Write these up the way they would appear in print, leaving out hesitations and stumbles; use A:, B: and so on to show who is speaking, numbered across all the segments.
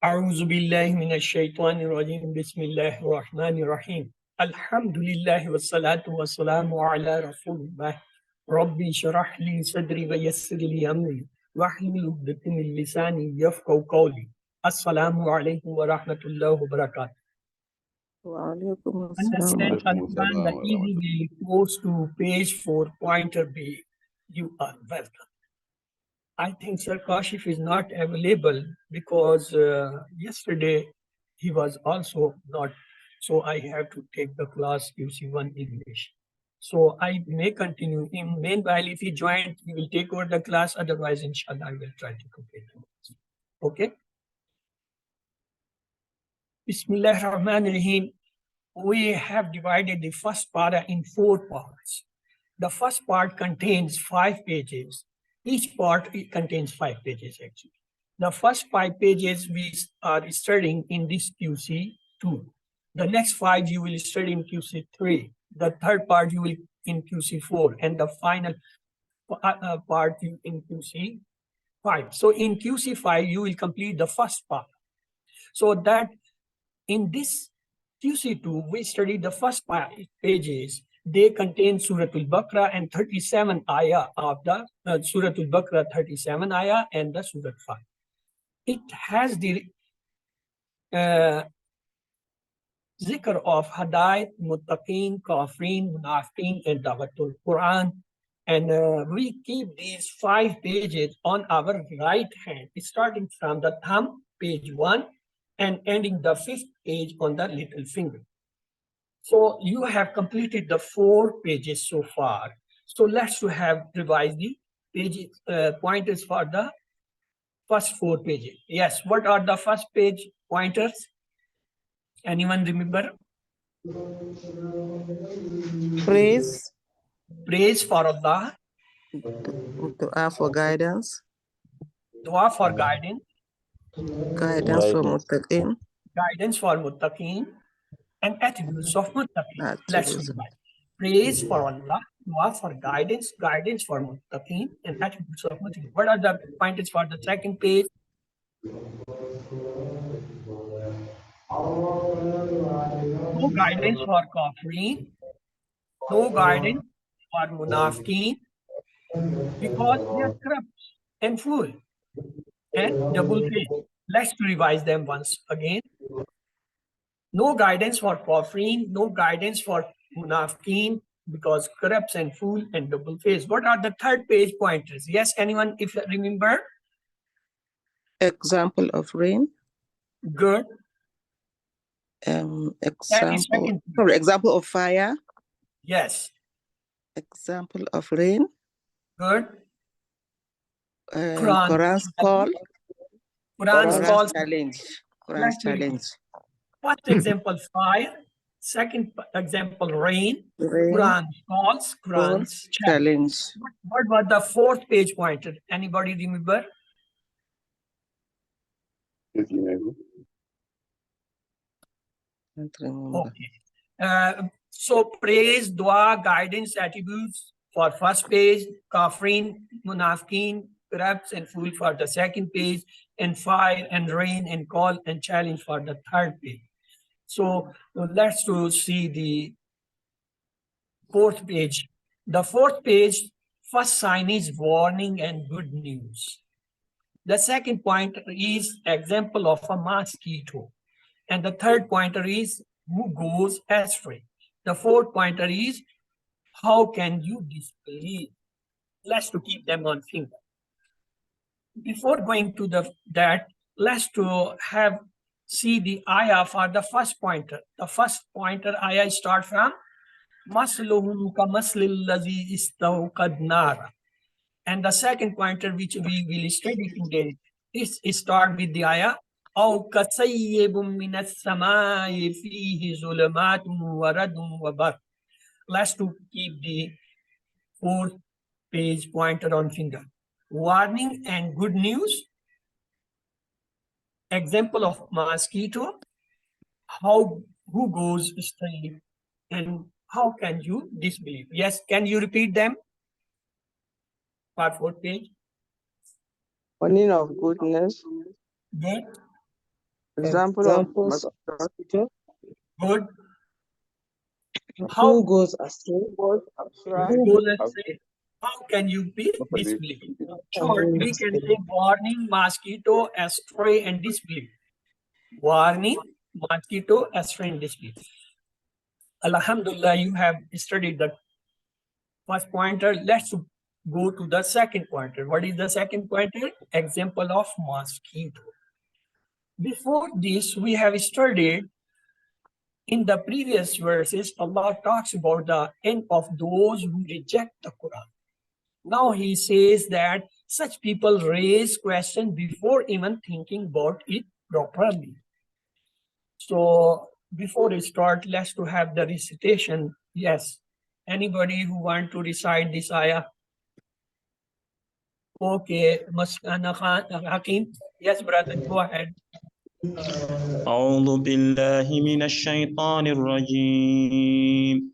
A: أعوذ بالله من الشيطان الرجيم بسم الله الرحمن الرحيم الحمد لله والصلاة والسلام على رسول الله ربي اشرح لي صدري ويسر لي أمري واحلل عقدة من لساني يفقهوا قولي السلام عليكم ورحمة الله وبركاته.
B: وعليكم
A: Understand
B: السلام.
A: Al-Quran the easy way goes to page 4 pointer B. You are welcome. I think Sir Kashif is not available because yesterday he was also not. So I have to take the class QC1 English. So I may continue. In meanwhile, if he joined, he will take over the class. Otherwise, inshallah, I will try to complete the class. Okay. Bismillah ar-Rahman ar-Rahim. We have divided the first para in 4 parts. The first part contains 5 pages. Each part contains 5 pages actually. The first 5 pages we are studying in this QC2. The next 5 you will study in QC3. The third part you will in QC4 and the final part in QC5. So in QC5 you will complete the first part. So that in this QC2 we study the first 5 pages. They contain Surah Al-Baqarah and 37 ayah of the Surah Al-Baqarah 37 ayah and the Surah 5. It has the zikr of Hadayat, Muttaqeen, Kafirin, Munafiqeen, and Dawatul Quran. And we keep these 5 pages on our right hand, starting from the thumb, page 1, and ending the 5th page on the little finger. So you have completed the 4 pages so far. So let's have revised the pages, pointers for the first 4 pages. Yes, what are the first page pointers? Anyone remember?
B: Praise.
A: Praise for Allah.
B: Dua for guidance.
A: Dua for guidance.
B: Guidance for Muttaqin.
A: Guidance for Muttaqin. And attributes of Muttaqin. Let's
B: Attributes.
A: revise. Praise for Allah. Dua for guidance. Guidance for Muttaqin. And attributes of Muttaqin. What are the pointers for the second page? No guidance for Kafirin. No guidance for Munafiqeen. Because they are corrupt and fool and double-faced. Let's revise them once again. No guidance for Kafirin, no guidance for Munafiqeen, because corrupt and fool and double-faced. What are the third page pointers? Yes, anyone, if you remember?
B: Example of rain.
A: Good.
B: Example of fire.
A: Yes.
B: Example of rain.
A: Good.
B: Quran's call.
A: Quran's call.
B: Challenge. Quran's challenge.
A: First example, fire. Second example, rain. Quran's calls. Quran's challenge. What was the 4th page pointer? Anybody remember? Okay. So praise, dua, guidance, attributes for first page, Kafirin, Munafiqeen, corrupts and fool for the second page, and fire and rain and call and challenge for the third page. So let's see the 4th page. The 4th page, first sign is warning and good news. The second pointer is example of a mosquito. And the third pointer is who goes astray. The 4th pointer is how can you disbelieve? Let's keep them on finger. Before going to that, let's see the ayah for the first pointer. The first pointer ayah start from Masluhum kamaslil ladhi istawqad nara. And the second pointer which we will study today is start with the ayah أو كصيب من السماء فيه ظلمات ورد وبرق. Let's keep the 4th page pointer on finger. Warning and good news. Example of mosquito. Who goes astray and how can you disbelieve? Yes, can you repeat them? For 4th page.
C: Warning of goodness.
A: Good.
B: Example of mosquito.
A: Good.
C: Who goes astray?
A: Who goes astray? How can you be disbelieved? Short, we can say warning, mosquito, astray, and disbelief. Warning, mosquito, astray, and disbelief. Alhamdulillah, you have studied the first pointer. Let's go to the second pointer. What is the second pointer? Example of mosquito. Before this, we have studied in the previous verses, Allah talks about the end of those who reject the Quran. Now he says that such people raise questions before even thinking about it properly. So before we start, let's to have the recitation. Yes. Anybody who want to recite this ayah? Okay, Hakim. Yes, brother, go ahead.
D: أعوذ بالله من الشيطان الرجيم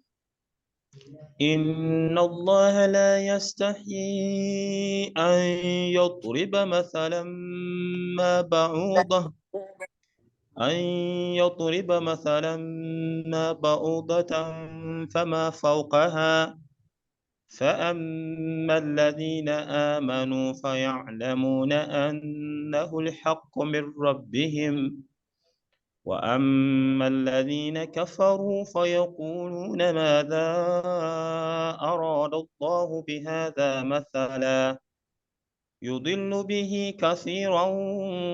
D: إن الله لا يستحيي أن يضرب مثلا ما بعوضة فما فوقها فأما الذين آمنوا فيعلمون أنه الحق من ربهم وأما الذين كفروا فيقولون ماذا أراد الله بهذا مثلا يضل به كثيرا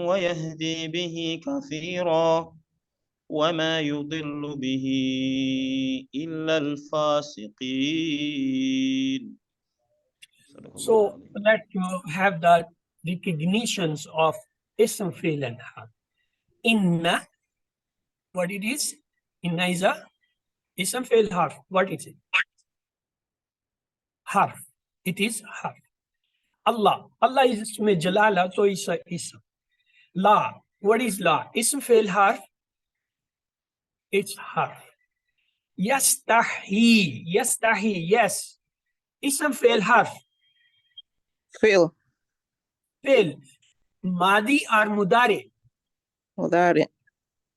D: ويهدي به كثيرا وما يضل به إلا الفاسقين.
A: So let's have the recognitions of ism, fi'l, and harf. Inna, what it is? Inna is a ism, fi'l, harf. What is it? Harf. It is harf. Allah. Allah is ism jalala, so it's a ism. La. What is la? Ism, fi'l, harf. It's harf. Yastahi. Yastahi. Yes. Ism, fi'l, harf.
B: Fi'l.
A: Fi'l. Madi or mudari?
B: Mudari.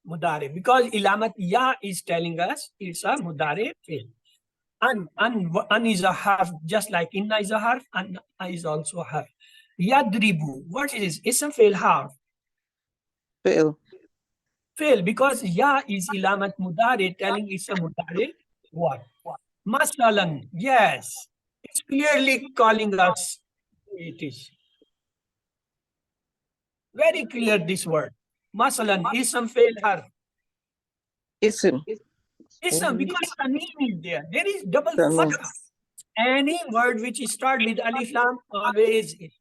A: Mudari. Because ilamat ya is telling us it's a mudari fi'l. An is a harf, just like inna is a harf, and is also a harf. Yadribu. What is this? Ism, fi'l, harf.
B: Fi'l.
A: Fi'l, because ya is ilamat mudari, telling it's a mudari what? Masalan. Yes. It's clearly calling us. It is very clear, this word. Masalan, ism, fi'l, harf.
B: Ism.
A: Ism, because tanween is there. There is double
B: Tanween.
A: fatha. Any word which is start with alif lam, always is.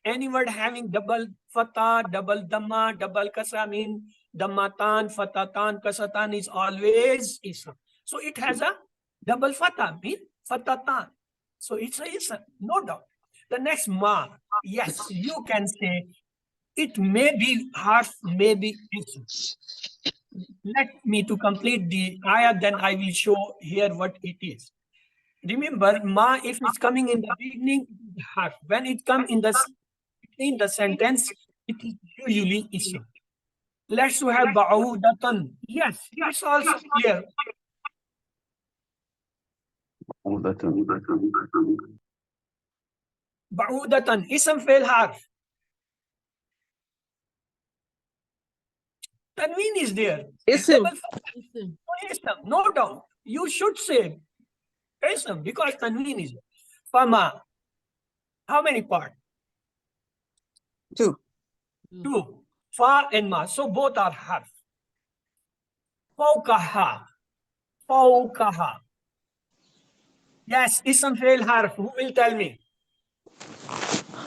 A: Any word having double fatha, double dhamma, double kasra, mean dhammatan, fatatan, kasatan is always ism. So it has a double fatha, mean fatatan. So it's a ism, no doubt. The next ma, yes, you can say it may be harf, may be ism. Let me to complete the ayah, then I will show here what it is. Remember, ma, if it's coming in the beginning, harf. When it comes in the sentence, it is usually ism. Let's have ba'udatan. Yes, it's also clear. Ba'udatan, ism, fi'l, harf. Tanween is there.
B: Ism.
A: Ism, no doubt. You should say ism because tanween is there. Fama. How many parts?
B: 2.
A: 2. Fa and ma. So both are harf. Fawkaha. Fawkaha. Yes, ism, fi'l, harf. Who will tell me?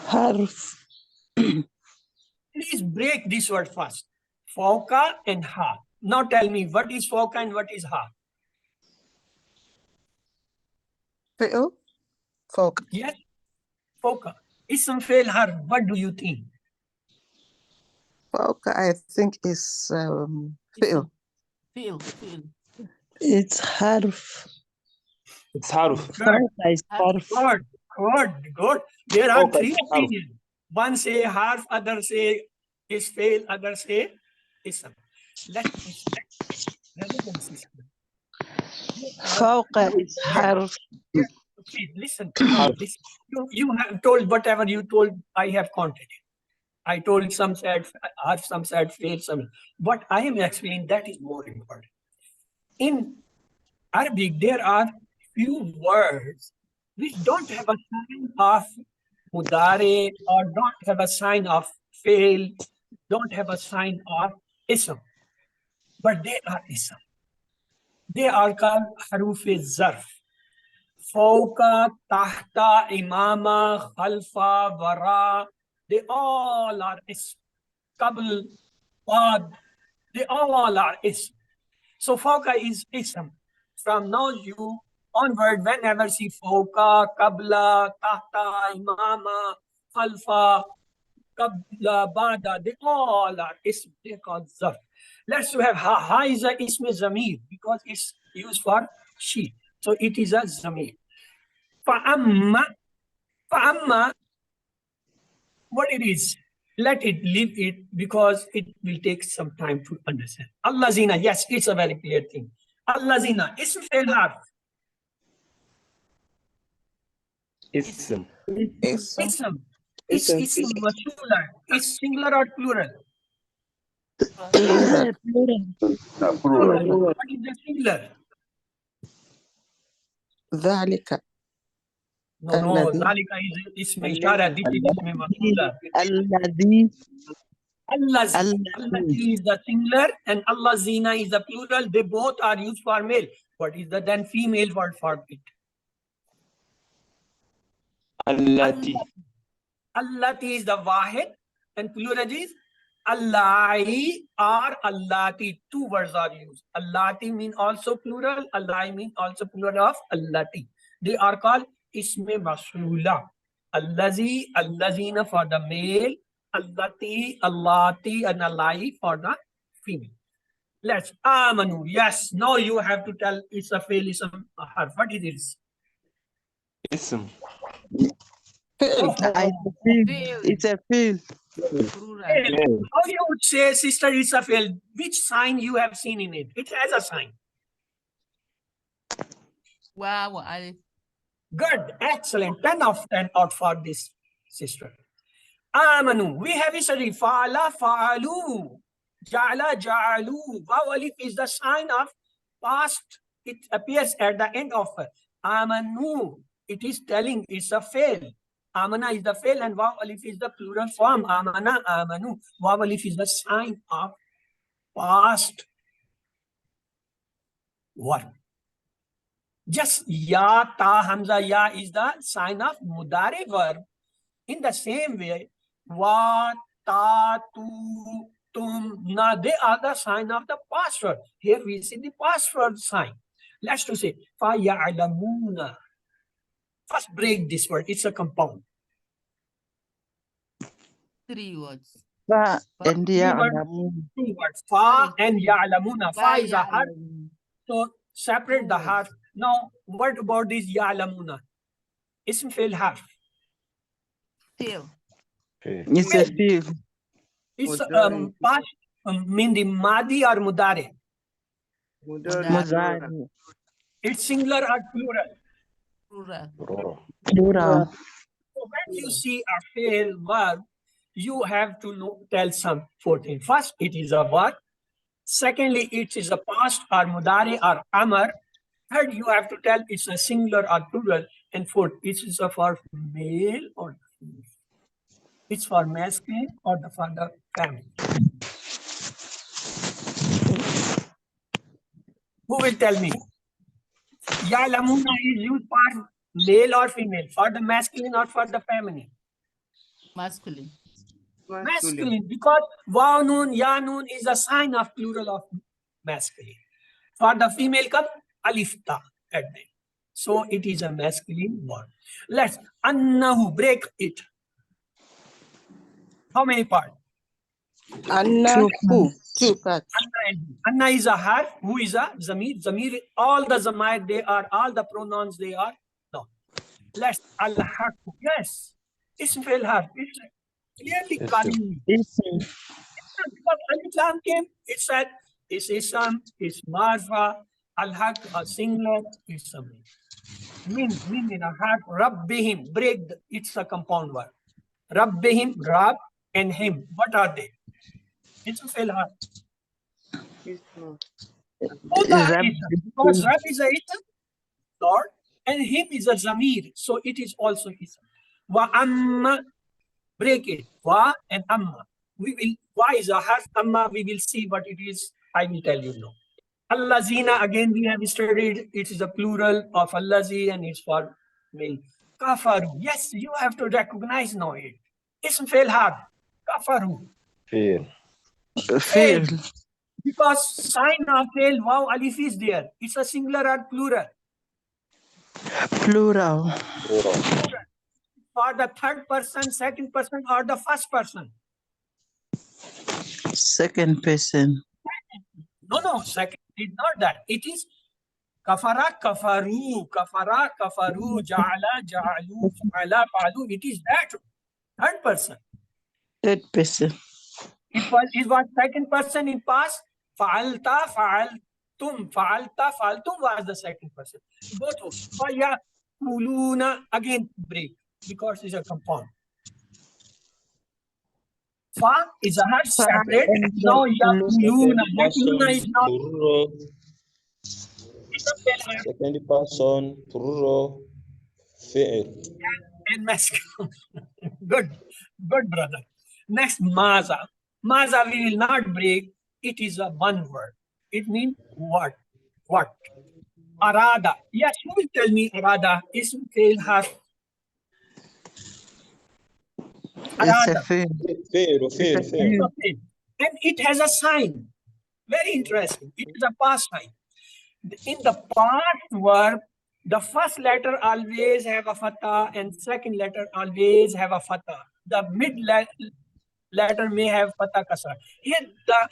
C: Harf.
A: Please break this word first. Fawka and ha. Now tell me what is fawka and what is ha.
B: Fi'l. Fawq.
A: Yes, fawka. Ism, fi'l, harf. What do you think?
B: Fawq, I think is fi'l.
C: It's harf.
D: It's harf.
A: Good. There are
D: Okay,
A: 3
D: harf.
A: opinions. One say harf, other say is fail, other say ism. Let me say, brothers and sisters,
C: فوق is حرف.
A: please listen. No, listen. You have told whatever you told, I have counted it. I told some said harf, some said fail, some. What I am explaining, that is more important. In Arabic, there are few words which don't have a sign of mudare or don't have a sign of fail, don't have a sign of ism, but they are ism. They are called haruf zarf. Fawqa, tahta, imama, khalfa, wara. They all are ism. Qabl, bad, they all are ism. So fawqa is ism. From now you onward, whenever see fawqa, qabla, tahta, imama, khalfa, qabla, bada, they all are ism. They're called zarf. Let's have ha is a ism zamir because it's used for she. So it is a zamir. Fa'amma, fa'amma, what it is, let it leave it because it will take some time to understand. Allazina, yes, it's a very clear thing. Allazina, ism fail harf.
D: Ism.
B: Ism.
A: Ism. It's ism singular. It's singular or plural?
B: Plural.
A: Plural. What is the singular?
B: ذلك.
A: No,
B: الذي.
A: zalika is ism ishara. This is ism maf'ula.
C: الذي.
A: Allati is the singular and allazina is the plural. They both are used for male. What is the then female word for it?
D: Allati.
A: Allati is the wahid and plural is Allahi or Allati. Two words are used. Allati mean also plural. Allahi mean also plural of Allati. They are called isme masrula. Allazi, allazina for the male. Allati, Allati and Allahi for the female. Let's amanu. Yes, now you have to tell it's a fail, it's a harf. What is it?
D: Ism.
B: فعل.
C: It's a field.
A: How you would say, sister, it's a fail? Which sign you have seen in it? It has a sign.
E: Wow, alif.
A: Good, excellent. 10 of 10 out for this sister. Amanu. We have it studied. Fa'ala, fa'alu. Ja'ala, ja'alu. Waw alif is the sign of past. It appears at the end of amanu. It is telling it's a fail. Amana is the fail and waw alif is the plural form. Amana, amanu. Waw alif is the sign of past one. Just ya, ta, hamza, ya is the sign of mudare verb. In the same way, wa, ta, tu, tum, na, they are the sign of the past verb. Here we see the past verb sign. Let's to say, fa ya'lamuna. First break this word, it's a compound.
E: 3 words.
C: Fa and
A: Two
C: ya'lamun.
A: words, fa and ya'lamuna. Fa is a harf, so separate the harf. Now, what about this ya'lamuna? Ism fail harf.
E: Fail.
C: It's a field.
A: It's past, mean the madi or mudare.
C: Mudari.
A: It's singular or plural.
E: Plural.
C: Plural.
A: So when you see a fail verb, you have to tell some 14. First, it is a verb. Secondly, it is a past or mudare or amar. Third, you have to tell it's a singular or plural. And fourth, it is a for male or female. It's for masculine or for the family. Who will tell me? Ya'lamuna is used for male or female, for the masculine or for the feminine?
E: Masculine.
A: Masculine, because waw noon, ya noon is a sign of plural of masculine. For the female come alif ta at the end. So it is a masculine word. Let's annahu, break it. How many parts?
B: Anna. Who? Two parts.
A: Anna is a harf. Who is a zamir? Zamir, all the zamir, they are, all the pronouns, they are. No. Let's al-harf. Yes. Ism fail harf. It's clearly calling.
C: Ism.
A: because Alif Lam came, it said, it's Isam, it's Marfa, Al-Haq, a singular, it's a min in a harf, Rabbihim, break, it's a compound word. Rabbihim, Rab, and him, what are they? It's a fail harf. Both are
C: Rab-
A: Isam, because Rab is a Isam, Lord, and him is a Zamir, so it is also Isam. Wa amma, break it, wa and amma. We will, wa is a harf, amma, we will see what it is, I will tell you now. Allazina, again we have studied, it is a plural of Allazi and it's for male. Kafaru, yes, you have to recognize now it. Ism fail hard. Kafaru.
D: Fail.
C: Fail.
A: Because sign of fail, wow, alif is there. It's a singular or plural.
C: Plural.
A: For the third person, second person, or the first person.
C: Second person.
A: No, second is not that. It is kafara, kafaru, kafara, kafaru, ja'ala, ja'alu, fa'ala, fa'alu. It is that third person.
C: Third person.
A: It was second person in past. Fa'alta, fa'altum, fa'alta, fa'altum was the second person. Both of them. Kuluna, again break because it's a compound. Fa is a harf separate. Now yakuluna. Yakuluna is not.
F: Second person, plural, fail.
A: And masculine. Good, brother. Next, maza. Maza we will not break. It is a one word. It means what? What? Arada. Yes, who will tell me arada? Ism fail harf.
C: It's
A: Arada.
C: a fail.
F: Fail.
A: And it has a sign. Very interesting. It is a past sign. In the past verb, the first letter always have a fatha and second letter always have a fatha. The mid letter may have fatha kasra. Here the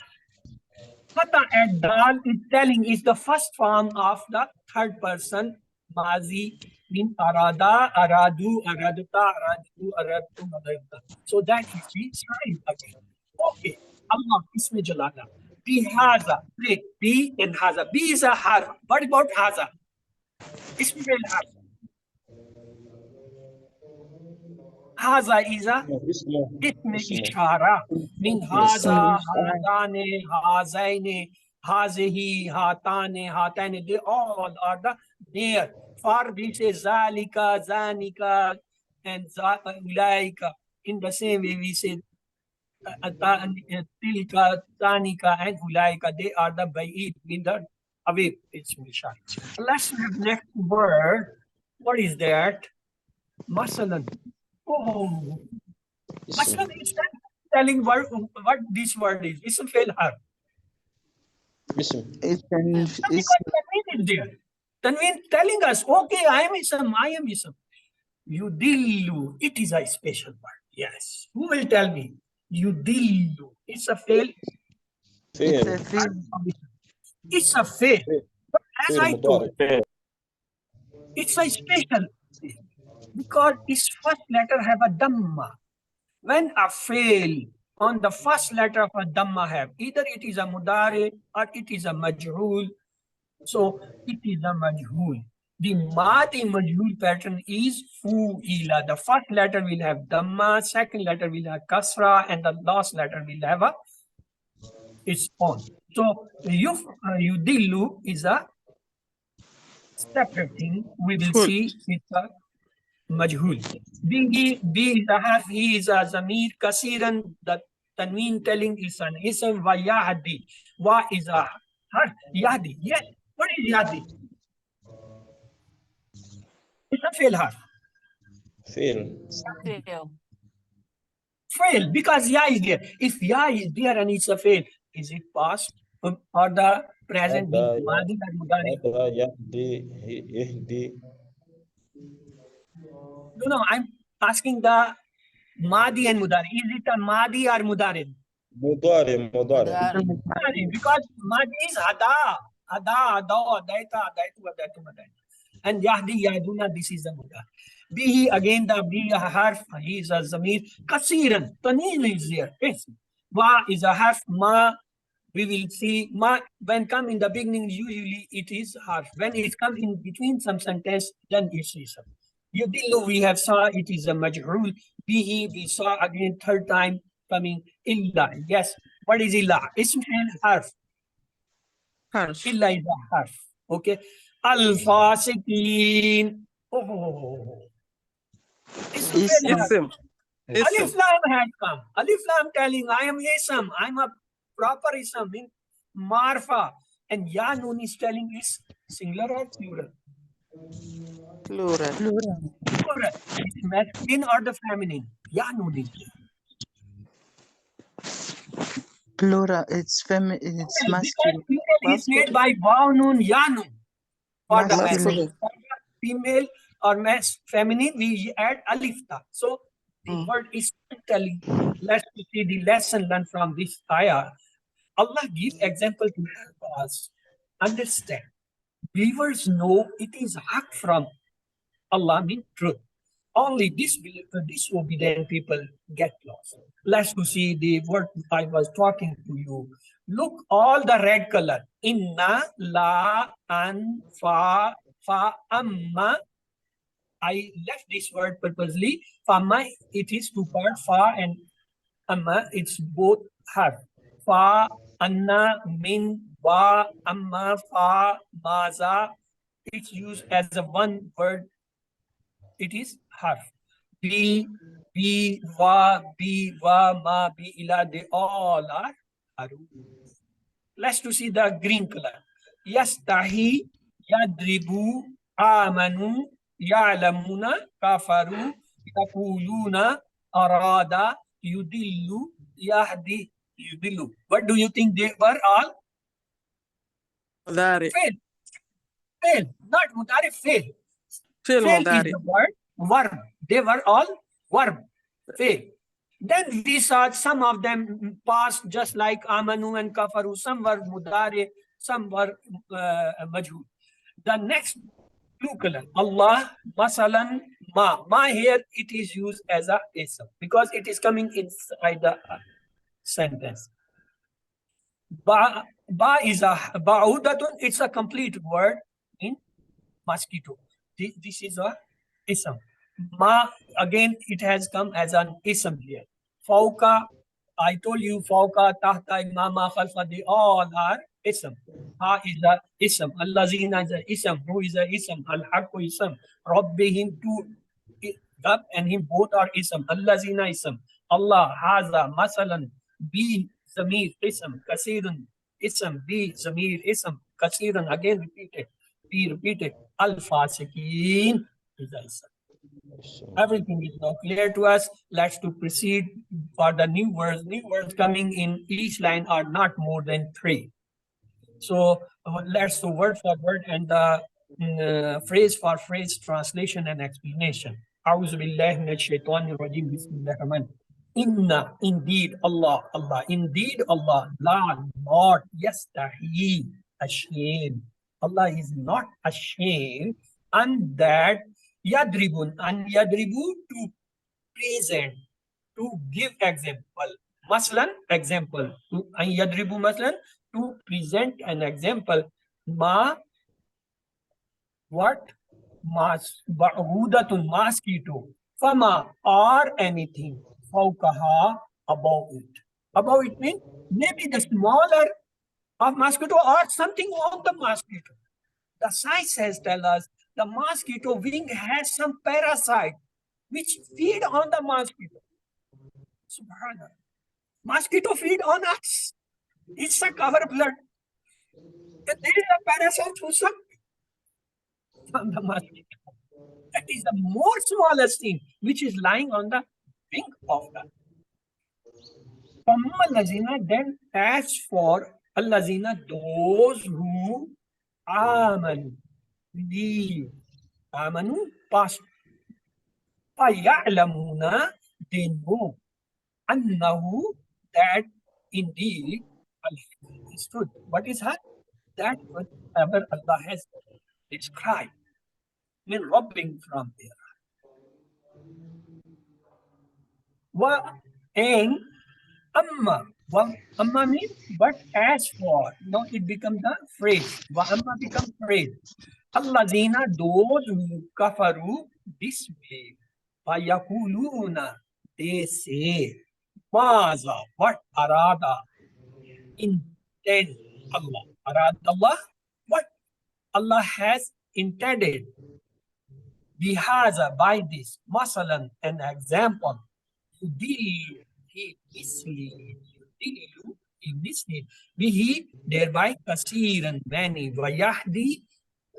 A: fatha at dal is telling is the first form of the third person mazi mean arada, aradu, araduta, aradu, aradu, aradta. So that is the sign again. Okay. Allah isme jalala. B haza. Break. B and haza. B is a harf. What about haza? Isme fail harf. Haza is a isme ishara. Mean haza, hazane, hazaine, hazihi, hatane, hatane. They all are the there. For we say zalika, zanika, and ulaika. In the same way we say tilka, tanika, and ulaika. They are the ba'id, mean the away. It's Misha. Let's have next word. What is that? Masalan. Oh, Masalan is telling what this word is. It's a fail harf.
C: It's
A: Because Tanveen is there. Tanveen telling us, okay, I am Isam. Yudillu. It is a special word. Yes. Who will tell me? Yudillu. It's a fail.
C: It's a fail.
A: It's a fail. But as I told you, it's a special because its first letter have a dhamma. When a fail on the first letter of a dhamma have, either it is a mudare or it is a majhul. So it is a majhul. The madi majhul pattern is fu'ila. The first letter will have dhamma, second letter will have kasra, and the last letter will have a its own. So yudillu is a separate thing. We will see it's a majhul. B is a half, he is a zamir, kasiran, the tanween telling is an ism, wa yahdi. Wa is a harf, yahdi. Yes, what is yahdi? It's a fail harf.
F: Fail.
A: Fail, because ya is there. If ya is there and it's a fail, is it past or the present? Madi or mudari? No, I'm asking the Madi and Mudari. Is it a Madi or Mudari?
F: Mudari.
A: Mudari, because Madi is Hada. Hada, Adaita, Adaitu, Adaitu, Adaitu. And Yahdi, Yahduna, this is the Mudari. Bihi, again the Bi harf, he is a Zamir. Kasiran, Taneen is there. Yes. Wa is a harf. Ma, we will see. Ma, when come in the beginning, usually it is harf. When it comes in between some sentence, then it's ism. Yudillu, we have saw it is a majhul. Bihi, we saw again third time coming. Illa, yes. What is illa? Ism and harf.
B: Harsh.
A: Illa is a harf. Okay. Al-fasiqeen. Oh. Ism and harf.
B: Ism.
A: Alif Lam had come. Alif Lam telling, I am Isam. I'm a proper Isam in Marfa. And Ya Nun is telling is singular or plural?
B: Plural.
C: Plural.
A: Plural. Is it masculine or the feminine? Ya Nun is there.
C: Plural. It's
A: Because
C: masculine.
A: plural is made by Waw Nun, Ya Nun. For the
C: Masculine.
A: masculine. For the female or feminine, we add Alif Ta. So the word is telling. Let's see the lesson learned from this ayah. Allah give example to help us understand. Believers know it is haq from Allah, means truth. Only disobedient people get lost. Let's to see the word I was talking to you. Look, all the red color. Inna, la, an, fa, amma. I left this word purposely. Famma, it is two parts. Fa and amma, it's both have. Fa, anna, min, wa, amma, fa, maza. It's used as a one word. It is harf. Bi, wa, ma, bi, ila, they all are haruf. Let's to see the green color. Yastahi, yadribu, amanu, ya'lamuna, kafaru, yaquluna, arada, yudillu, yahdi, yudillu. What do you think they were all?
B: Mudari.
A: Fail. Fail. Not mudari, fail.
B: Fail
A: Fail is
B: mudari.
A: the word verb. They were all verb. Fail. Then we saw some of them passed just like amanu and kafaru. Some were mudari, some were majhul. The next blue color, Allah, masalan, ma. Ma here it is used as a ism because it is coming inside the sentence. Ba is a ba'udatun. It's a complete word in mosquito. This is a ism. Ma, again, it has come as an ism here. Fauka, I told you, Fauka, Tahta, Imama, Khalfa, they all are ism. Ha is a ism. Allazina is a ism. Who is a ism? Al-Haqqu ism. Rabbihim, two, Rab and him both are ism. Allazina ism. Allah, Haza, Masalan, Bi, Zamir, ism. Kasirun, ism. Bi, Zamir, ism. Kasirun, again repeated. Be repeated. Al-Fasiqeen is a ism. Everything is now clear to us. Let's to proceed for the new words. New words coming in each line are not more than 3. So let's do word for word and the phrase for phrase translation and explanation. A'udhu billahi minash shaitanir rajim. Bismillahir rahmanir rahim. Inna, indeed Allah, Allah, indeed Allah, la, not, yastahi, ashamed. Allah is not ashamed, and that yadribun, and yadribu to present, to give example. Maslan, example. To yadribu maslan, to present an example. Ma, what? Mas, ba'udatun, mosquito. Fama, or anything. Faukaha, above it. Above it means maybe the smaller of mosquito or something on the mosquito. The science tell us the mosquito wing has some parasite which feed on the mosquito. Subhanallah. Mosquito feed on us. It's a cover blood. There is a parasite who suck from the mosquito. That is the more smallest thing which is lying on the wing of the. Then as for Allazina, those who Amanu, believe. Amanu, past. فَيَعْلَمُونَ, they know. أَنَّهُ, that indeed Allah is truth. What is that? That whatever Allah has described. Mean robbing from there. And Amma, Wa amma means, but as for, now it becomes a phrase. Wa amma becomes phrase. Allazina, those who kafaru, disbelieve. Fayakuluna, they say. Maza, what arada, intend Allah. Arada Allah, what Allah has intended. Bihaza, by this, masalan, an example. Yudillu, he mislead. Yudillu, he mislead. Bihi, thereby, kasiran, many. Vayahdi,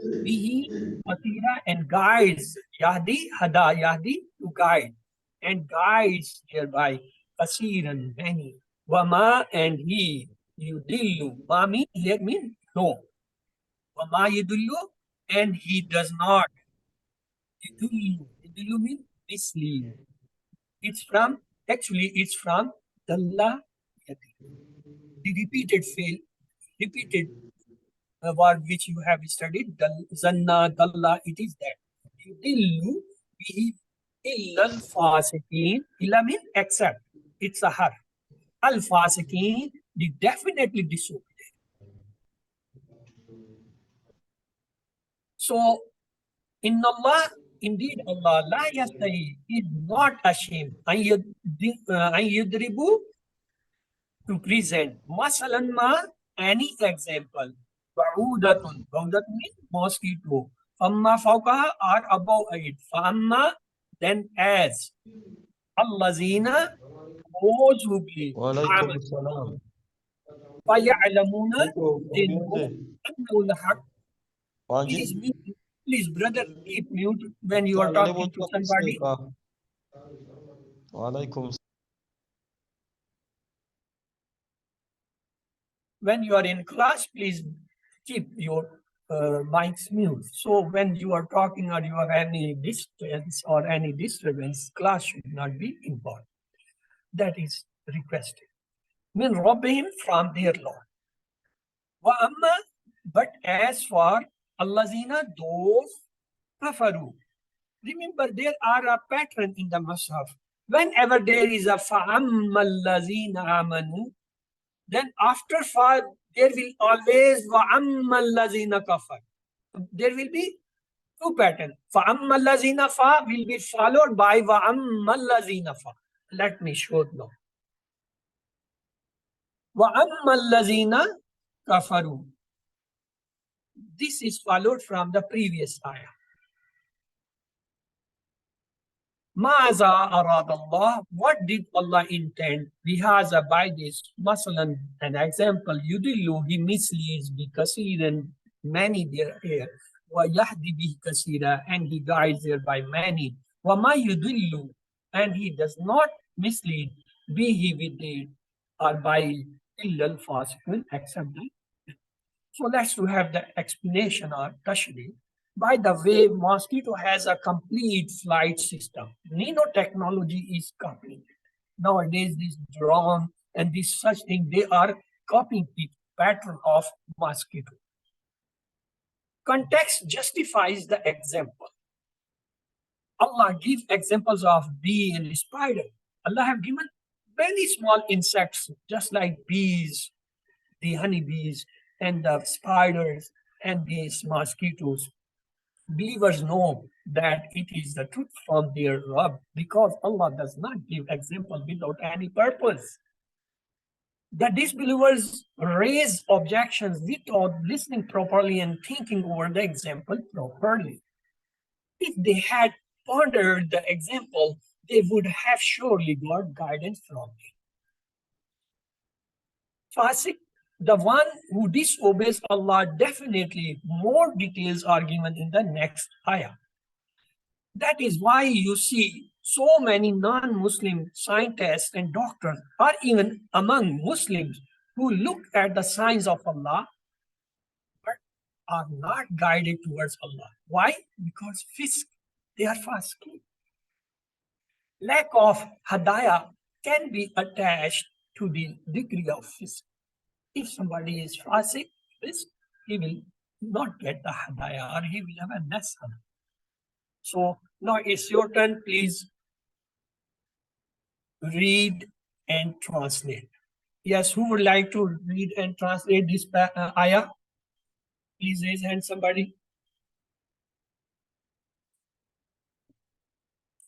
A: bihi, katira, and guides. Yahdi, hada, yahdi, to guide. And guides thereby, kasiran, many. Wama, and he, yudillu. Ma mean, here mean, no. Wama yudillu, and he does not. Yudillu. Yudillu means mislead. It's from, actually, it's from Dalla Yadi. The repeated word which you have studied, Zanna, Dalla, it is that. Yudillu bihi illal fasiqeen. Illa means except. It's a har. Al fasiqeen, the definitely disobedient. So, in Allah, indeed Allah, la yastahi, is not ashamed. An yudribu, to present. Masalan ma, any example. Ba'udatun, ba'udat means mosquito. Famma fawqaha, or above it. Famma, then as. Allazina, those who believe.
F: Walaikum salam.
A: Faya'lamuna, they know
F: Wanji,
A: annahu al-haq. Please, please, brother, keep mute when you are talking to somebody.
F: Walaikum
A: When you are in class, please keep your mics mute. So when you are talking or you have any distance or any disturbance, class should not be involved. That is requested. Min Rabbihim, from their Lord. Wa amma, but as for Allazina, those kafaru. Remember, there are a pattern in the Mus'haf. Whenever there is a fa'amma allazina amanu, then after fa, there will always wa'amma allazina kafar. There will be two patterns. Fa'amma allazina fa will be followed by wa'amma allazina fa. Let me show now. Wa'amma allazina kafaru. This is followed from the previous ayah. Maza arad Allah, what did Allah intend? Bihaza, by this, masalan, an example, yudillu, he misleads bi kasiran, many there here. Wa yahdi bihi kasira, and he guides there by many. Wa ma yudillu, and he does not mislead bihi with it, or by illal fasiqun, except the. So let's to have the explanation or tashri. By the way, mosquito has a complete flight system. Nanotechnology is copying it. Nowadays, this drone and this such thing, they are copying the pattern of mosquito. Context justifies the example. Allah gives examples of bee and spider. Allah have given very small insects, just like bees, the honeybees, and the spiders, and these mosquitoes. Believers know that it is the truth from their Rabb, because Allah does not give example without any purpose. The disbelievers raise objections without listening properly and thinking over the example properly. If they had pondered the example, they would have surely got guidance from it. Fasik, the one who disobeys Allah, definitely more details are given in the next ayah. That is why you see so many non-Muslim scientists and doctors, or even among Muslims, who look at the signs of Allah but are not guided towards Allah. Why? Because fisk, they are fasting. Lack of hadaya can be attached to the degree of fisk. If somebody is fasik, he will not get the hadaya, or he will have a nasa. So now it's your turn. Please read and translate. Yes, who would like to read and translate this ayah? Please raise hand, somebody.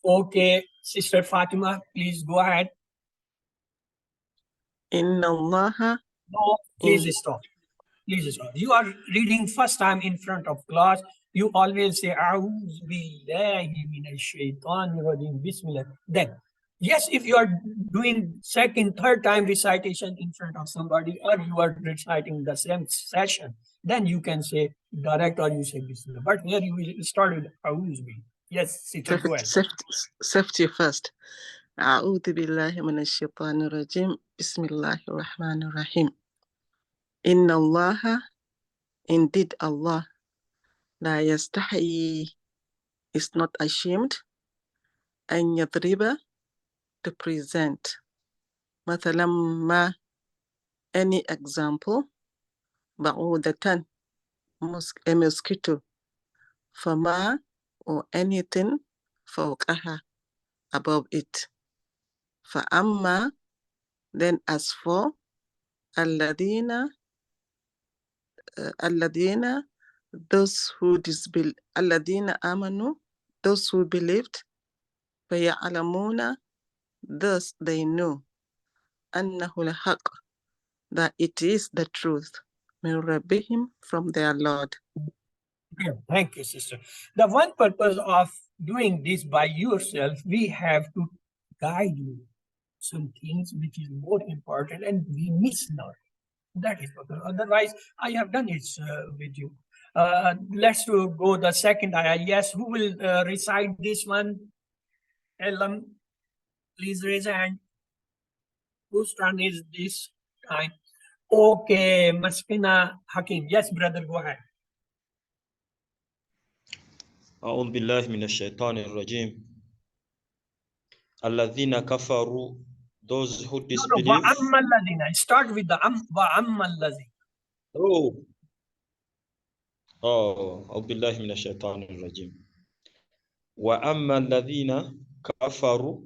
A: Okay, Sister Fatima, please go ahead.
B: Inna Allah.
A: No, please stop. Please stop. You are reading first time in front of class. You always say, "A'udhu billahi minash shaitanir rajim, Bismillah." Then, yes, if you are doing second, third time recitation in front of somebody, or you are reciting the same session, then you can say direct or you say Bismillah. But here you will start with A'udhu billahi. Yes, Sister, go ahead.
B: Safety first. أعوذ بالله من الشيطان الرجيم بسم الله الرحمن الرحيم إن الله indeed Allah لا يستحي is not ashamed أن يضرب to present مثلا ما any example بعوضة a mosquito فما or anything فوقها above it فأما then as for الذين those who disbelieve الذين آمنوا those who believed فيعلمون thus they know أنه الحق that it is the truth من ربهم from their Lord.
A: Okay, thank you, sister. The one purpose of doing this by yourself, we have to guide you some things which is more important and we miss now. That is purpose. Otherwise, I have done it with you. Let's go the second ayah. Yes, who will recite this one? Elam, please raise a hand. Whose turn is this time? Okay, Maskina Hakim. Yes, brother, go ahead.
F: أعوذ بالله من الشيطان الرجيم الذين كفروا those who disbelieve.
A: وَأَمَّا الَّذِينَ. Start with the وَأَمَّا الَّذِينَ.
F: أعوذ بالله من الشيطان الرجيم وأما الذين كفروا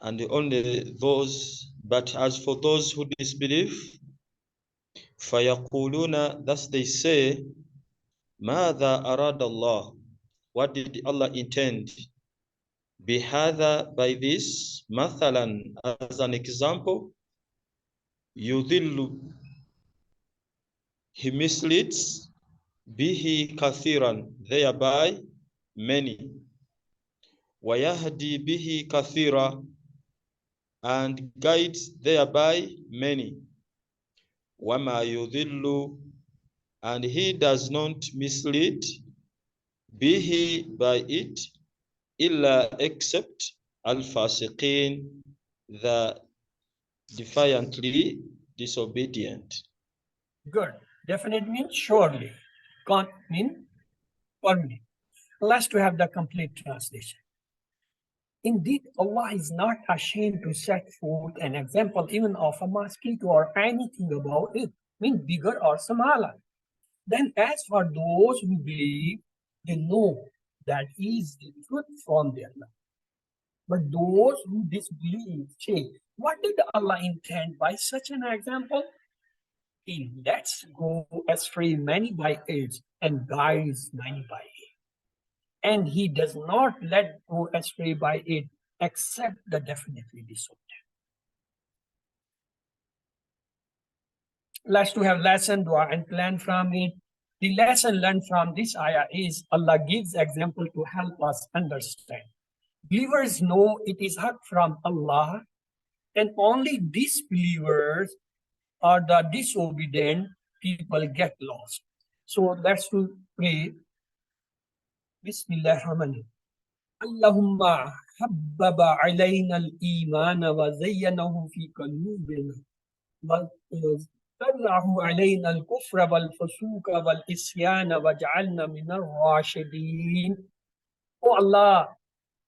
F: and only those, but as for those who disbelieve فيقولون, thus they say, ماذا أراد الله, what did Allah intend, بهذا, by this, مثلا, as an example, يضل, he misleads, bihi kathiran, thereby many, ويهدي bihi kathira, and guides thereby many, وما يضل, and he does not mislead, bihi, by it, illa, except, al-fasiqin, the defiantly disobedient.
A: Good. Definite means surely. Can't mean firmly. Let's to have the complete translation. Indeed, Allah is not ashamed to set forth an example even of a mosquito or anything about it, mean bigger or smaller. Then as for those who believe, they know that is the truth from their Lord. But those who disbelieve say, what did Allah intend by such an example? He lets go astray many by age and guides many by it. And he does not let go astray by it except the definitely disobedient. Let's to have lesson, dua, and plan from it. The lesson learned from this ayah is Allah gives example to help us understand. Believers know it is haq from Allah, and only disbelievers or the disobedient people get lost. So let's to pray. Bismillah ar-Rahman. Allahumma habbaba alayna al-iman wa zayyanahu fi qulubina wa karahu alayna al-kufra wal-fusuqa wal-isyana waj'alna min ar-rashidin. Oh Allah,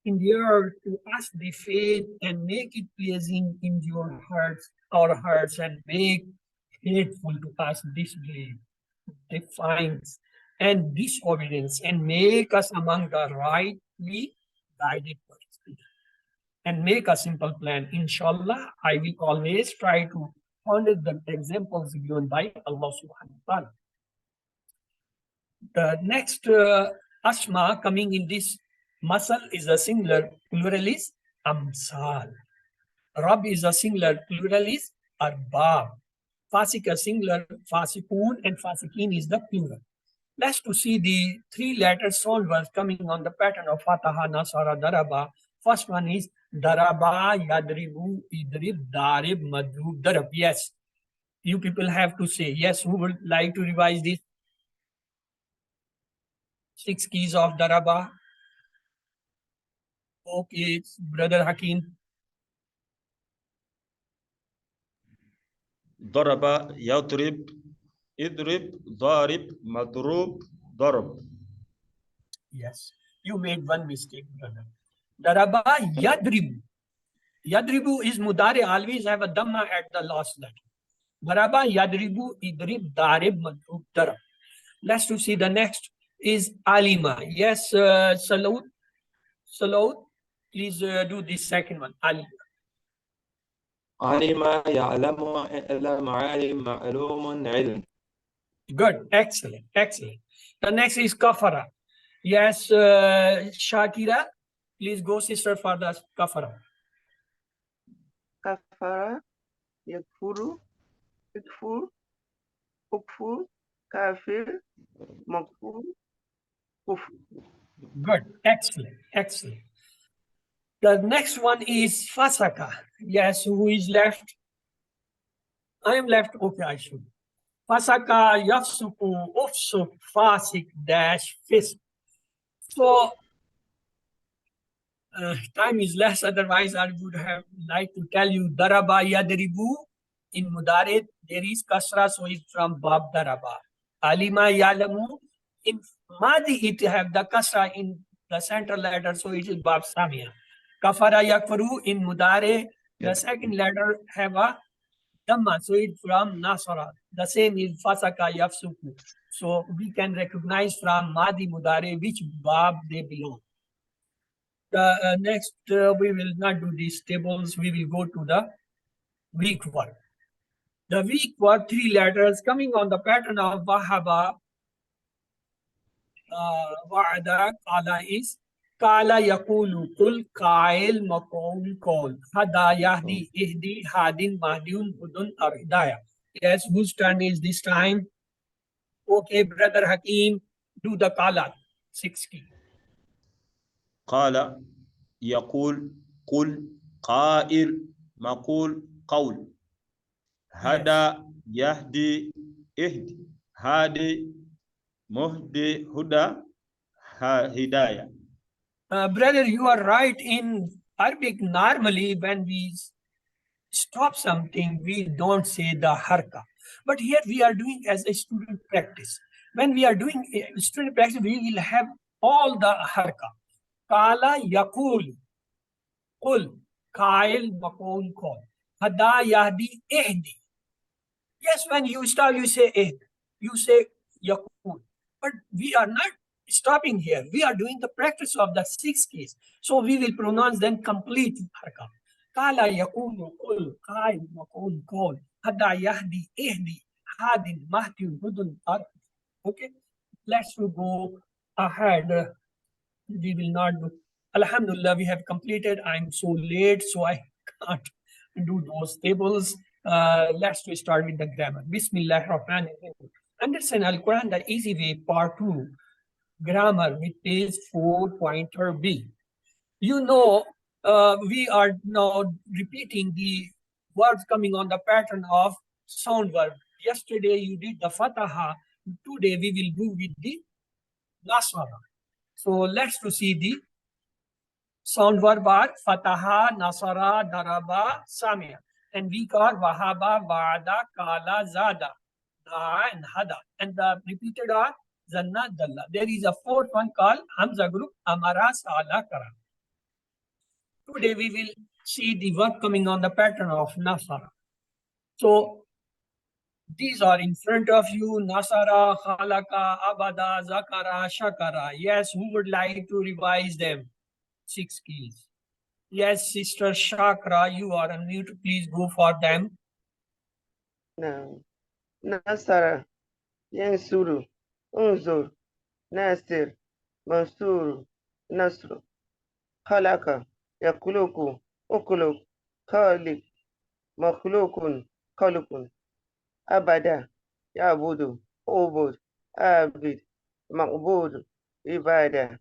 A: in the earth to us the faith and make it pleasing in your hearts, our hearts, and make hateful to us disbelief, defiance, and disobedience, and make us among the rightly guided persons. and make a simple plan. Inshallah, I will always try to honor the examples given by Allah subhanahu wa ta'ala. The next asma coming in this masal is a singular, plural is amsal. Rab is a singular, plural is arbab. Fasik a singular, fasikun, and fasikin is the plural. Let's to see the three letter sound words coming on the pattern of Fataha, Nasara, Daraba. First one is Daraba, Yadribu, Idrib, Darib, Madrub, Darab. Yes, you people have to say. Yes, who would like to revise this? 6 keys of Daraba. Okay, it's Brother Hakim.
F: ضرب يضرب اضرب ضارب مضروب ضرب.
A: Yes, you made one mistake, brother. Daraba Yadribu. Yadribu is Mudare, always have a Dhamma at the last letter. Daraba Yadribu, Idrib, Darib, Madrub, Darab. Let's to see the next is Alima. Yes, Salaud. Salaud, please do this second one. Alima.
D: علم يعلم علم عالم معلوم علم.
A: Good, excellent, excellent. The next is Kafara. Yes, Shakira, please go, sister, for the Kafara.
B: كفر يكفر يكفر أكفر كافر مكفور كفر.
A: Good, excellent, excellent. The next one is Fasaka. Yes, who is left? I am left. Okay, I should. Fasaka, Yafsuku, Ufsuk, Fasik, dash, Fisk. So, time is less, otherwise I would have liked to tell you Daraba Yadribu. In Mudaret, there is Kasra, so it's from Bab Daraba. Alima Yalamu. In Madi, it have the Kasra in the central letter, so it is Bab Samia. Kafara Yakfaru in Mudare, the second letter have a Dhamma, so it's from Nasara. The same is Fasaka Yafsuku. So we can recognize from Madi Mudare which Bab they belong. The next, we will not do these tables, we will go to the weak word. The weak word, 3 letters coming on the pattern of Wahaba, Wa'ada, Kala is Kala Yakulu, Kul, Kail, Makul, Kol, Hada, Yahdi, Ihdi, Hadin, Mahdiun, Hudun, or Hidayah. Yes, whose turn is this time? Okay, Brother Hakim, do the Kala, 6 key.
F: قال يقول قل قائل مقول قول. هدى يهدي اهدي هادي مهدي هدى هداية.
A: Brother, you are right. In Arabic, normally when we stop something, we don't say the harka. But here we are doing as a student practice. When we are doing student practice, we will have all the harka. Kala yakul, kul, kail, makul, kol. Hada yahdi ehdi. Yes, when you start, you say ehd. You say yakul. But we are not stopping here. We are doing the practice of the 6 keys. So we will pronounce them complete harka. Kala yakulu kul kai makul kol hada yahdi ehdi hadin mahdun hudun ar. Okay, let's go ahead. We will not do. Alhamdulillah, we have completed. I'm so late, so I can't do those tables. Let's start with the grammar. Bismillah ar-Rahman ar-Rahim. Understand Al-Quran the easy way, part 2. Grammar with page 4.B. You know, we are now repeating the words coming on the pattern of sound verb. Yesterday you did the Fataha. Today we will do with the Nasara. So let's to see the sound verb are Fataha, Nasara, Daraba, Samia. And we got Wahaba, Wa'ada, Kala, Zada, Da, and Hada. And the repeated are Zanna, Dalla. There is a 4th one called Hamza group, Amara, Sala, Kara. Today we will see the work coming on the pattern of Nasara. So these are in front of you: Nasara, Khalaka, Abada, Zakara, Shakara. Yes, who would like to revise them? 6 keys. Yes, Sister Shakra, you are on mute. Please go for them.
G: نعم نصر ينصر انظر ناصر منصور نصر خلق يخلق اخلق خالق مخلوق خلق أبدا يعبد عبد عابد معبود عبادة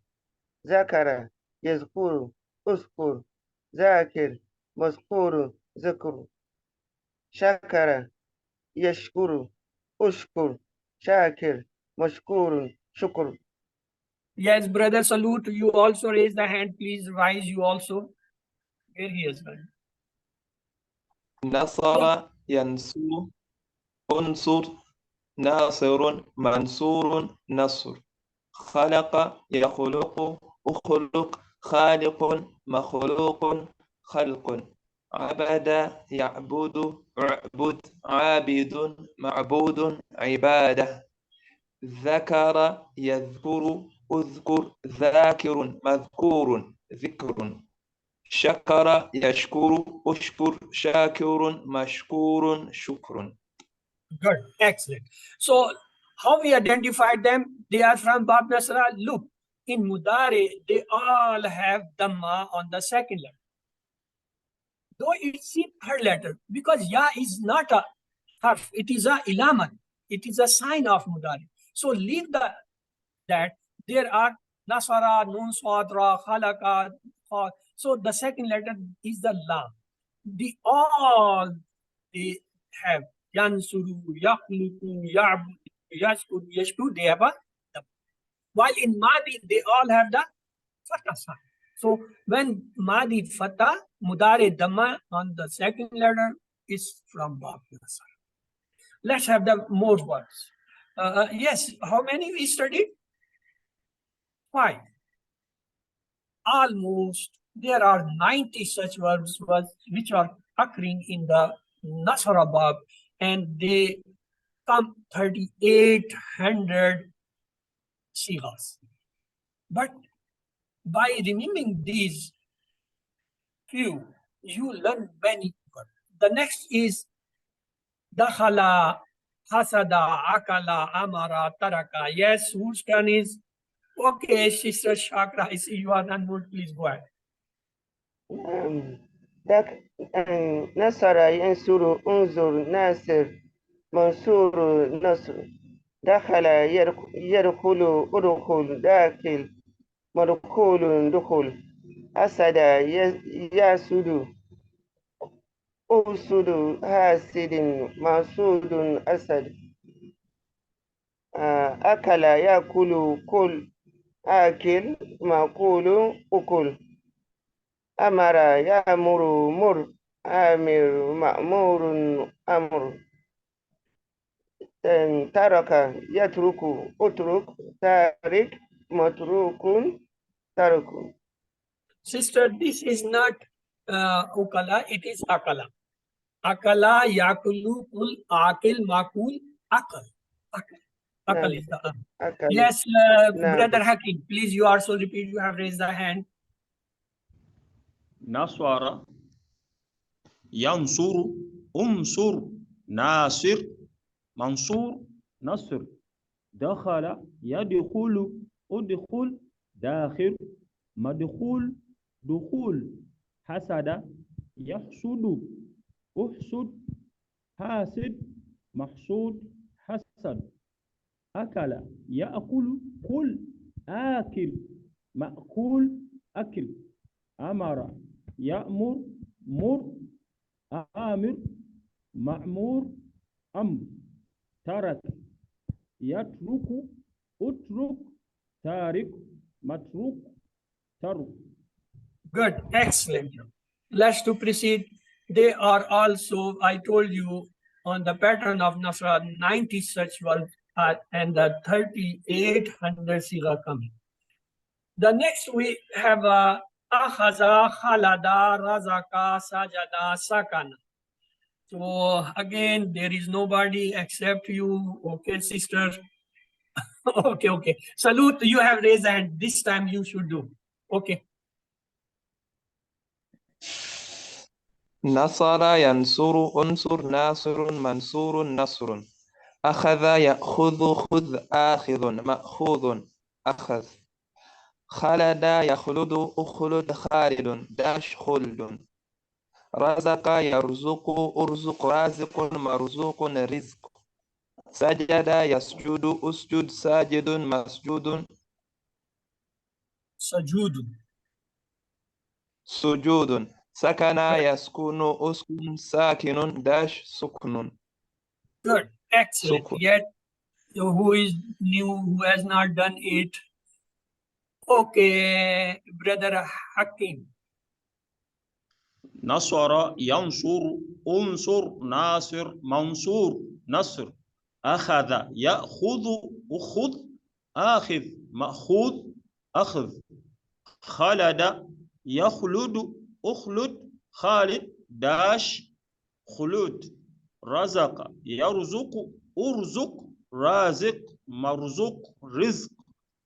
G: ذكر يذكر اذكر ذاكر مذكور ذكر شكر يشكر أشكر شاكر مشكور شكر.
A: Yes, brother, salute. You also raise the hand. Please rise. You also. Here he is.
D: نصر ينصر انصر ناصر منصور نصر خلق يخلق أخلق خالق مخلوق خلق عبد يعبد اعبد عابد معبود عبادة ذكر يذكر اذكر ذاكر مذكور ذكر شكر يشكر أشكر شاكر مشكور شكر.
A: Good, excellent. So, how we identified them? They are from Bab Nasra. Look, in Mudare, they all have Dhamma on the second letter. Though it's the third letter, because Ya is not a harf, it is a ilaman. It is a sign of Mudare. So, leave that. There are Nasara, Nun Swadra, Khalaka. So, the second letter is the Lam. They have Yansuru, Yakhluku, Yabudu, Yashkuru, Yashkuru, they have a Dhamma. While in Madi, they all have the Fatah sign. So when Madi Fatah, Mudare Dhamma on the second letter is from Bab Nasar. Let's have the more words. Yes, how many we studied? 5. Almost there are 90 such verbs which are occurring in the Nasara Bab, and they come 3,800 sighas. But by remembering these few, you learn many words. The next is Dakhala, Hasada, Akala, Amara, Taraka. Yes, whose turn is? Okay, Sister Shakra, I see you are unmute. Please go ahead.
G: نصر ينصر انظر ناصر منصور نصر دخل يدخل ادخل داخل مدخول دخول أسد يسد أسد حاسد محسود أسد أكل يأكل كل آكل مأكول أكل أمر يأمر مر آمر مأمور أمر ترك يترك أترك تارك متروك ترك.
A: Sister, this is not Ukala, it is Akala. Akala, Yakulu, Kul, Akil, Makul, Akal. Akal is the
G: أكل.
A: Yes,
G: No.
A: Brother Hakim, please, you also repeat, you have raised the hand.
F: Naswara Yansur Umsur Nasir Mansur Nasr Dakhala Yadkhulu Udkhul Dakhil Madkhul Dukhul Hasada Yahsudu Uhsud Hasid Mahsud Hasad Akala Ya'kulu Kul Akil Ma'kul Akil Amara Ya'mur Mur Amir Ma'mur Amr Tarak Yatruku Utruk Tarik Matruk Taruk.
A: Good, excellent. Let's to proceed. They are also, I told you, on the pattern of Nasra, 90 such verbs and the 3,800 sigha coming. The next we have Akhaza, Khalada, Razaka, Sajada, Sakana. So again, there is nobody except you. Okay, sister. Okay. Salute, you have raised hand. This time you should do. Okay.
D: نصر ينصر انصر ناصر منصور نصر أخذ يأخذ خذ آخذ مأخوذ أخذ خلد يخلد أخلد خالد داش خلد رزق يرزق أرزق رازق مرزوق رزق سجد يسجد أسجد ساجد مسجود
A: Sajud.
D: سجود سكن يسكن أسكن ساكن داش سكن
A: Good. Excellent.
D: سكن
A: Yet, who is new, who has not done it? Okay, brother Hakim.
F: نصر ينصر انصر ناصر منصور نصر أخذ يأخذ أخذ آخذ مأخوذ أخذ خلد يخلد أخلد خالد داش خلود رزق يرزق أرزق رازق مرزق رزق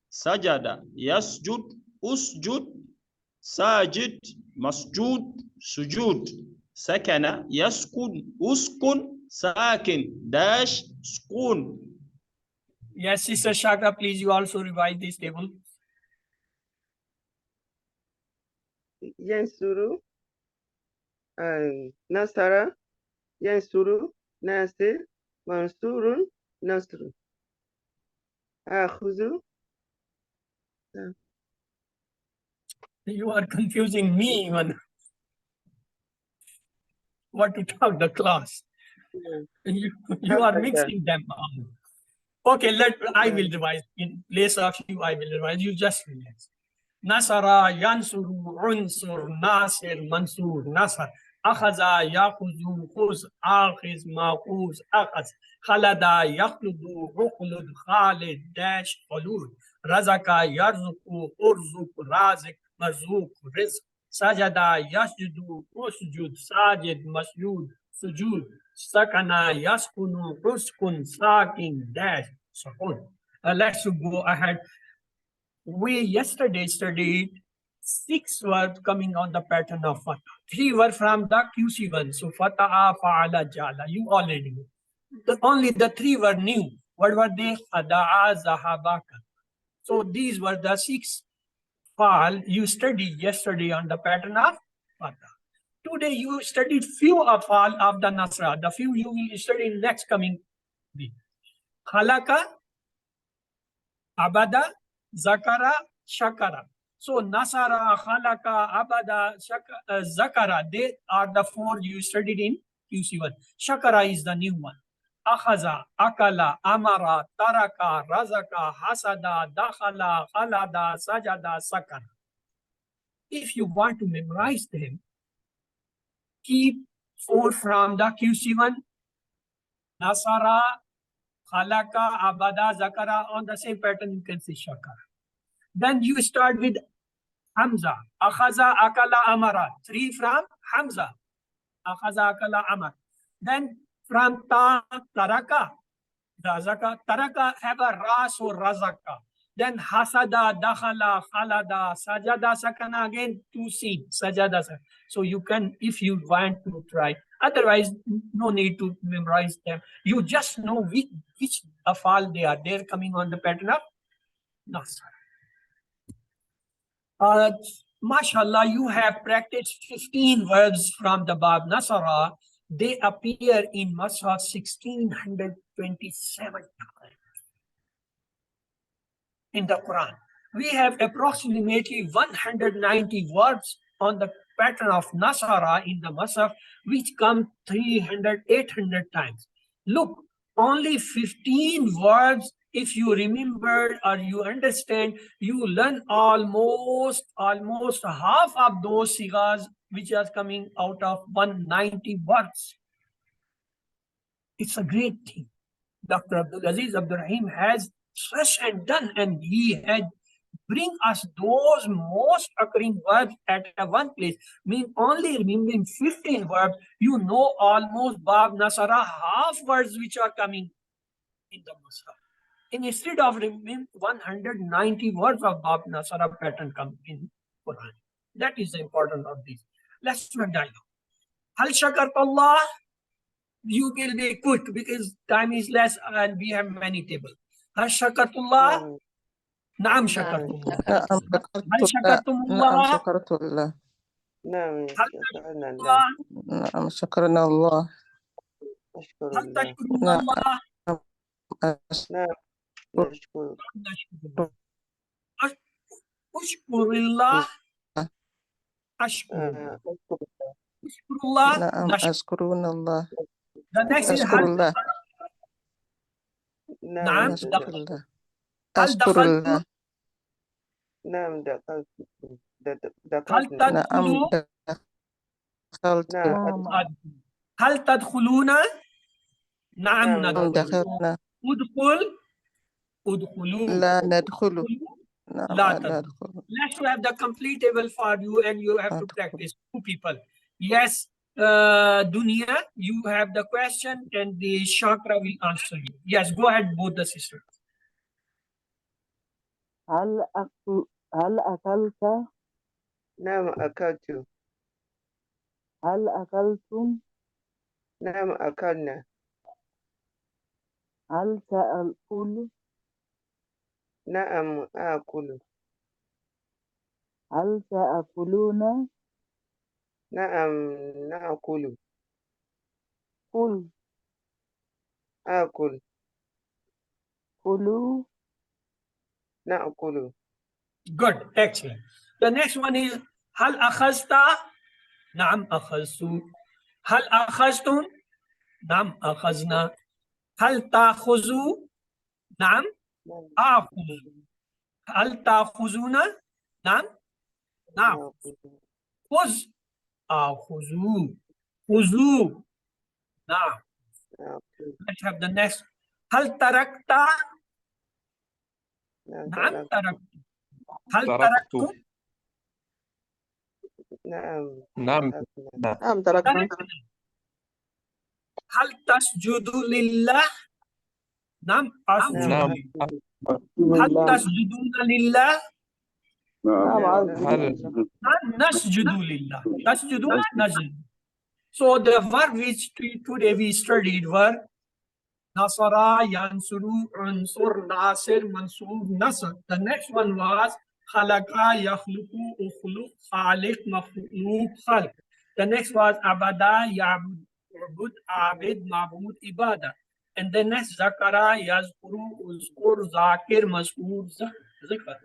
F: سجد يسجد أسجد ساجد مسجود سجود سكن يسكن أسكن ساكن داش سكون.
A: Yes, Sister Shaka, please you also revise this table.
G: Yansuru, Nasara, Yansuru, Nasir, Mansurun, Nasru. Akhuzu,
A: You are confusing me even. What to talk the class. You are mixing them up. Okay, I will revise. In place of you, I will revise. You just relax. Nasara, Yansuru, Unsur, Nasir, Mansur, Nasar. Akhaza, Yakuzu, Khuz, Akhiz, Maquz, Akhaz. Khalada, Yakhludu, Ukhulud, Khalid, Dash, Khulud. Razaka, Yarzuku, Urzuk, Razik, Marzuk, Rizq. Sajada, Yasjudu, Usjud, Sajid, Masjud, Sujud. Sakana, Yaskunu, Uskun, Sakin, Dash, Sakun. Let's go ahead. We yesterday studied 6 verbs coming on the pattern of fatah. 3 were from the QC1. So fataha, fa'ala, jala. You already know. Only the 3 were new. What were they? Khada'a, zahabaka. So these were the 6 fa'al you studied yesterday on the pattern of fatah. Today you studied few of fa'al of the nasra. The few you will study in next coming week. Khalaka, abada, zakara, shakara. So nasara, khalaka, abada, zakara, they are the 4 you studied in QC1. Shakara is the new one. Akhaza, akala, amara, taraka, razaka, hasada, dakhala, khalada, sajada, sakara. If you want to memorize them, keep 4 from the QC1. Nasara, khalaka, abada, zakara, on the same pattern you can say shakara. Then you start with Hamza. Akhaza, akala, amara. 3 from Hamza. Akhaza, akala, amara. Then from taraka, razaka. Taraka have a ras or razaka. Then hasada, dakhala, khalada, sajada, sakana. Again 2 seed, sajada. So you can, if you want to try. Otherwise, no need to memorize them. You just know which afal they are. They're coming on the pattern of Nasr. Mashallah, you have practiced 15 verbs from the Bab Nasara. They appear in Masah 1627 times in the Quran. We have approximately 190 verbs on the pattern of Nasara in the Masah, which come 300, 800 times. Look, only 15 words. If you remember or you understand, you learn almost half of those sigas which are coming out of 190 words. It's a great thing. Dr. Abdul Aziz Abdul Rahim has searched and done, and he had bring us those most occurring verbs at one place. Mean only remembering 15 verbs, you know almost Bab Nasara half words which are coming in the Masra. Instead of remembering 190 words of Bab Nasara pattern come in Quran. That is the importance of this. Let's do a dialogue. Hal shakart Allah? You will be quick because time is less and we have many tables. Hal shakartullah? Naam shakartullah.
B: نعم
A: Hal
B: شكرت الله نعم
A: shakartumullah?
B: شكرت الله
G: نعم
A: Hal
G: شكرنا الله
A: tashkurullah?
B: نعم شكرنا الله
G: أشكر
A: Hal
G: الله
A: tashkurullah?
B: أشكر
G: نعم نشكر
A: Nashkurullah. Ushkurillah? Ashkur.
G: أشكر
A: Ushkurullah?
B: نعم
A: Nashkur.
B: أشكرون الله
A: The next is
B: أشكر
A: hal.
B: الله
A: Naam.
B: أشكر الله
A: Hal
B: أشكر
A: dakhaltu?
B: الله
G: نعم
A: Hal
G: دخلنا
B: نعم
A: tadkhulu?
B: دخلت
G: نعم
A: Hal tadkhuluna? Naam
G: نعم
B: نعم
A: nadkhulu.
B: دخلنا
A: Udkhul? Udkhulu.
B: لا ندخل نعم
A: La
B: لا
A: tadkhulu.
B: ندخل
A: Let's have the complete table for you and you have to
B: أدخل
A: practice. Two people. Yes, Dunia, you have the question and the Shakra will answer you. Yes, go ahead, both the sisters.
C: هل أكلت
G: نعم أكلت
C: هل أكلتم
G: نعم أكلنا
C: هل تأكل
G: نعم آكل
C: هل تأكلون
G: نعم نأكل
C: قل
G: آكل
C: كلوا
G: نأكل
A: Good, excellent. The next one is Hal akhazta? Naam akhaztu. Hal akhaztum? Naam akhazna. Hal takhuzu? Naam akhuzu. Hal takhuzuna? Naam naam. Khuz akhuzu. Khuzu. Naam. Let's have the next. Hal tarakta? Naam taraktu. Hal taraktu?
G: نعم
D: نعم
B: نعم تركنا
A: Hal tasjudu lillah? Naam asjudu.
D: نعم
A: Hal tasjuduna lillah?
B: نعم
D: هل
A: Naam nasjudu lillah. Tasjudu nasjudu. So the verb which today we studied were Nasara, Yansuru, Ansur, Nasir, Mansur, Nasr. The next one was Khalaqa, Yakhluqu, Ukhluq, Khaliq, Makhluq, Khalq. The next was Abada, Ya'bud, Ubud, Abid, Ma'bud, Ibadah. And the next Zakara, Yazkuru, Uzkur, Zakir, Mazkur, Zikr.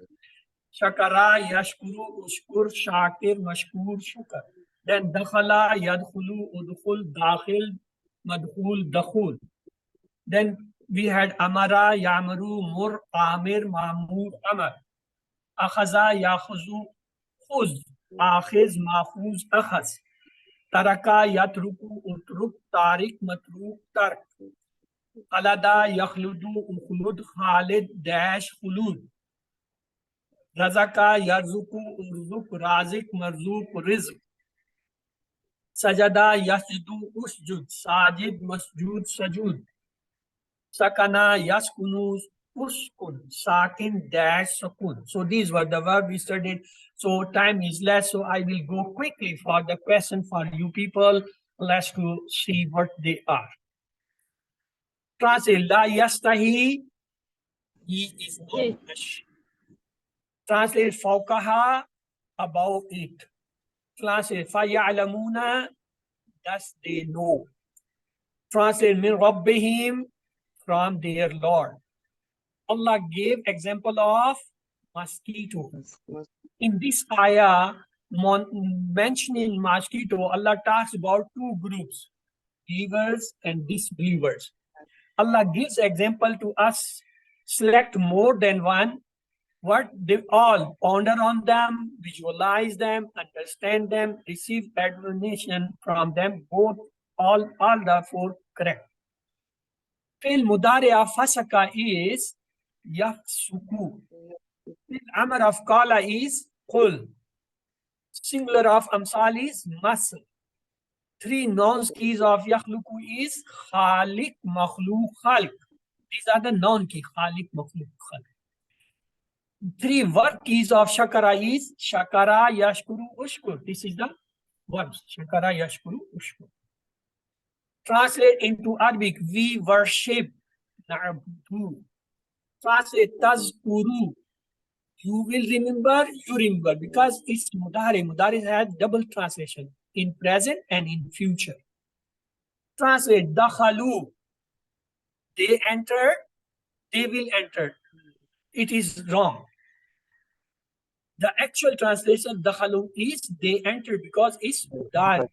A: Shakara, Yashkuru, Ushkur, Shakir, Mashkur, Shukr. Then Dakhala, Yadkhulu, Udkhul, Dakhil, Madkhul, Dakhul. Then we had Amara, Yamaru, Mur, Amir, Mamur, Amar. Akhaza, Yakhuzu, Khuz, Akhiz, Mahfuz, Akhaz. Taraka, Yatruku, Utruk, Tariq, Matruk, Tark. Khalada, Yakhludu, Ukhlud, Khalid, Dash, Khulud. Razaka, Yarzuku, Urzuk, Razik, Marzuk, Rizq. Sajada, Yasjudu, Usjud, Sajid, Masjud, Sajud. Sakana, Yaskunu, Uskun, Sakin, Dash, Sakun. So these were the verbs we studied. So time is less, so I will go quickly for the question for you people. Let's go see what they are. Translate, La yastahi, he is not ashamed. Translate, Fawqaha, above it. Translate, Faya'lamuna, thus they know. Translate, Min Rabbihim, from their Lord. Allah gave example of mosquito. In this ayah, mentioning mosquito, Allah talks about two groups, believers and disbelievers. Allah gives example to us, select more than one, what they all ponder on them, visualize them, understand them, receive admonition from them, both all the four correct. Fi'l mudari'a fasaka is yafsuku. Fi'l amr of qala is qul. Singular of amsal is masl. Three noun keys of yakhluku is khaliq, makhluq, khalq. These are the noun key, khaliq, makhluq, khalq. Three verb keys of shakara is shakara, yashkuru, ushkur. This is the verbs. Shakara, yashkuru, ushkuru. Translate into Arabic, we worship. Na'budu. Translate tazkuru. You will remember, you remember, because it's mudari. Mudari has double translation in present and in future. Translate dakhalu. They enter, they will enter. It is wrong. The actual translation dakhalu is they enter because it's mudari.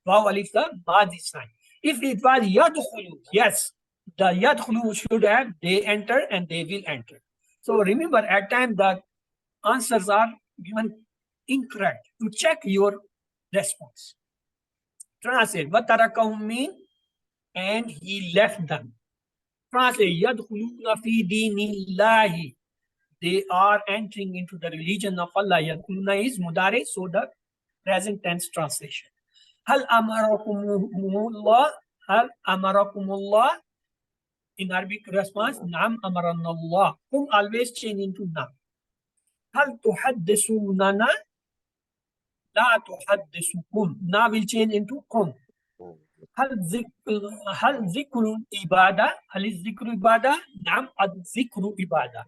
A: Waw alif the madi sign. If it was yadkhulu, yes, the yadkhulu should have they enter and they will enter. So remember, at times the answers are given incorrect. To check your response. Translate وَتَرَكَهُمْ mean and he left them. Translate يَدْخُلُونَ فِي دِينِ اللَّهِ. They are entering into the religion of Allah. Yadkhuluna is mudare, so the present tense translation. Hal amarakumullah. Hal amarakumullah. In Arabic response, Naam amaranallah. Kum always change into Naam. Hal tuhaddithunana. La tuhaddithukum. Na will change into kum. Hal zikru ibadah. Hal is zikru ibadah. Naam ad zikru ibadah.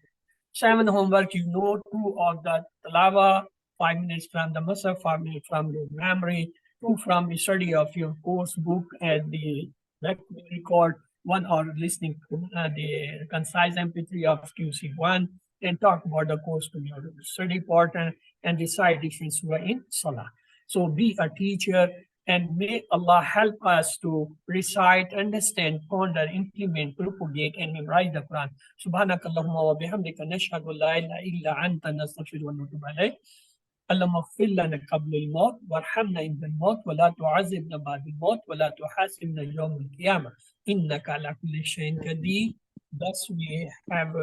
A: 7 homework, you know, 2 of the talawa, 5 minutes from the masaf, 5 minutes from the memory, 2 from the study of your course book and the record, 1 hour listening to the concise MP3 of QC1, and talk about the course to your study partner and decide different surah in Salah. So be a teacher and may Allah help us to recite, understand, ponder, implement, propagate, and memorize the Quran. Subhanakallahumma wa bihamdika nashhadu an la ilaha illa anta nastaghfiruka wa natubu ilayk. Allahumma ighfir lana qabla al-maut warhamna inda al-maut wa la tu'azibna ba'da al-maut wa la tuhasibna yawm al-qiyamah innaka ala kulli shay'in qadir. Thus we have